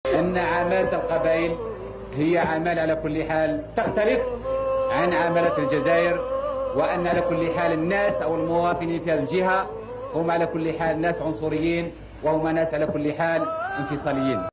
أن عمالة القبائل هي عمالة على كل حال تختلف عن عمالة الجزائر، وأن على كل حال الناس أو المواطنين في هذه الجهة هم على كل حال ناس عنصريين، وهم ناس على كل حال انفصاليين.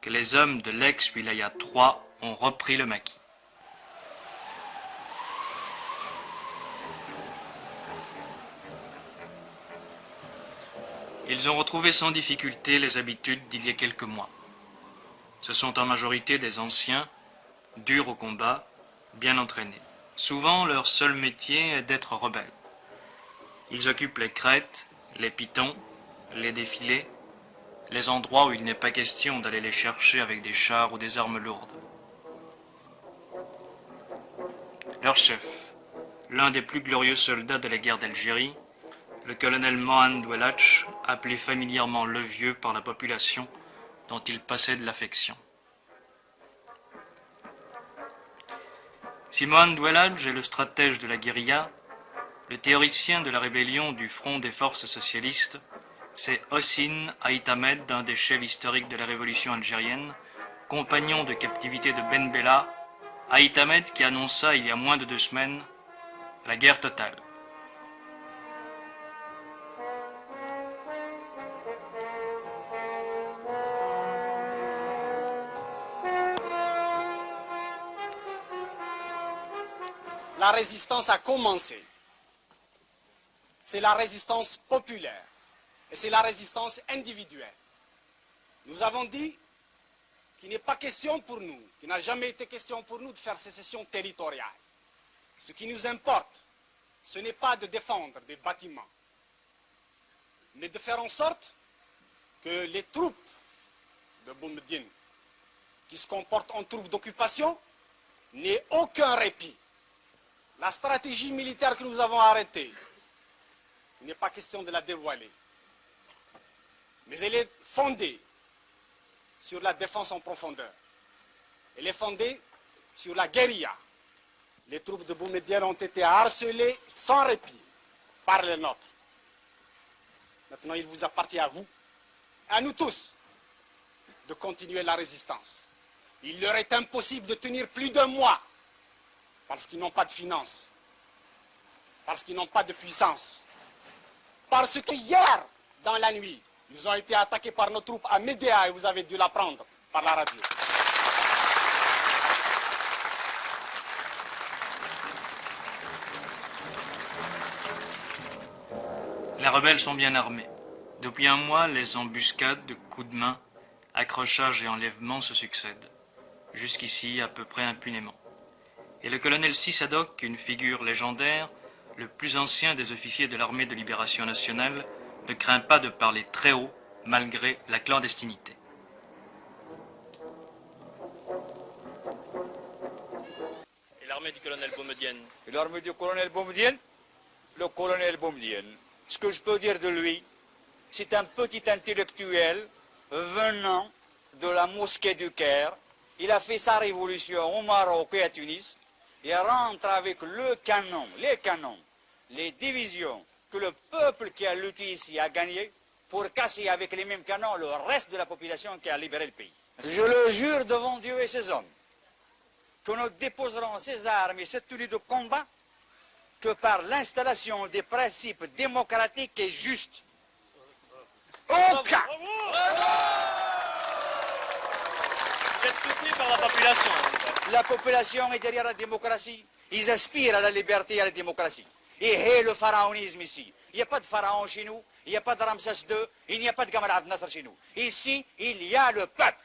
Les hommes de l'ex-Wilaya 3 ont repris le maquis. Ils ont retrouvé sans difficulté les habitudes d'il y a quelques mois. Ce sont en majorité des anciens, durs au combat, bien entraînés. Souvent, leur seul métier est d'être rebelles. Ils occupent les crêtes, les pitons, les défilés, les endroits où il n'est pas question d'aller les chercher avec des chars ou des armes lourdes. Leur chef, l'un des plus glorieux soldats de la guerre d'Algérie, le colonel Mohan Dwelach, appelé familièrement le Vieux par la population dont il passait de l'affection. Si Mohan Dwelach est le stratège de la guérilla, le théoricien de la rébellion du Front des forces socialistes, c'est Hossein Aït-Ahmed, un des chefs historiques de la révolution algérienne, compagnon de captivité de Ben Bella, Aït-Ahmed qui annonça il y a moins de 2 semaines la guerre totale. La résistance a commencé. C'est la résistance populaire. Et c'est la résistance individuelle. Nous avons dit qu'il n'est pas question pour nous, qu'il n'a jamais été question pour nous de faire sécession territoriale. Ce qui nous importe, ce n'est pas de défendre des bâtiments, mais de faire en sorte que les troupes de Boumediene, qui se comportent en troupes d'occupation, n'aient aucun répit. La stratégie militaire que nous avons arrêtée, il n'est pas question de la dévoiler. Mais elle est fondée sur la défense en profondeur. Elle est fondée sur la guérilla. Les troupes de Boumediene ont été harcelées sans répit par les nôtres. Maintenant, il vous appartient à vous, à nous tous, de continuer la résistance. Il leur est impossible de tenir plus d'1 mois parce qu'ils n'ont pas de finances, parce qu'ils n'ont pas de puissance, parce que hier, dans la nuit, ils ont été attaqués par nos troupes à Médéa et vous avez dû l'apprendre par la radio. Les rebelles sont bien armés. Depuis 1 mois, les embuscades, coups de main, accrochages et enlèvements se succèdent. Jusqu'ici, à peu près impunément. Et le colonel Sissadok, une figure légendaire, le plus ancien des officiers de l'armée de libération nationale, ne craint pas de parler très haut, malgré la clandestinité. Et l'armée du colonel Boumediene? Et l'armée du colonel Boumediene? Le colonel Boumediene, ce que je peux dire de lui, c'est un petit intellectuel venant de la mosquée du Caire. Il a fait sa révolution au Maroc et à Tunis. Il rentre avec le canon, les canons, les divisions que le peuple qui a lutté ici a gagné pour casser avec les mêmes canons le reste de la population qui a libéré le pays. Je le jure devant Dieu et ses hommes que nous déposerons ces armes et cette tenue de combat que par l'installation des principes démocratiques et justes. Au cas. Vous êtes soutenu par la population. La population est derrière la démocratie. Ils aspirent à la liberté et à la démocratie. Et le pharaonisme ici. Il n'y a pas de pharaon chez nous, il n'y a pas de Ramsès II, il n'y a pas de Gamal Abdel Nasser chez nous. Ici, il y a le peuple.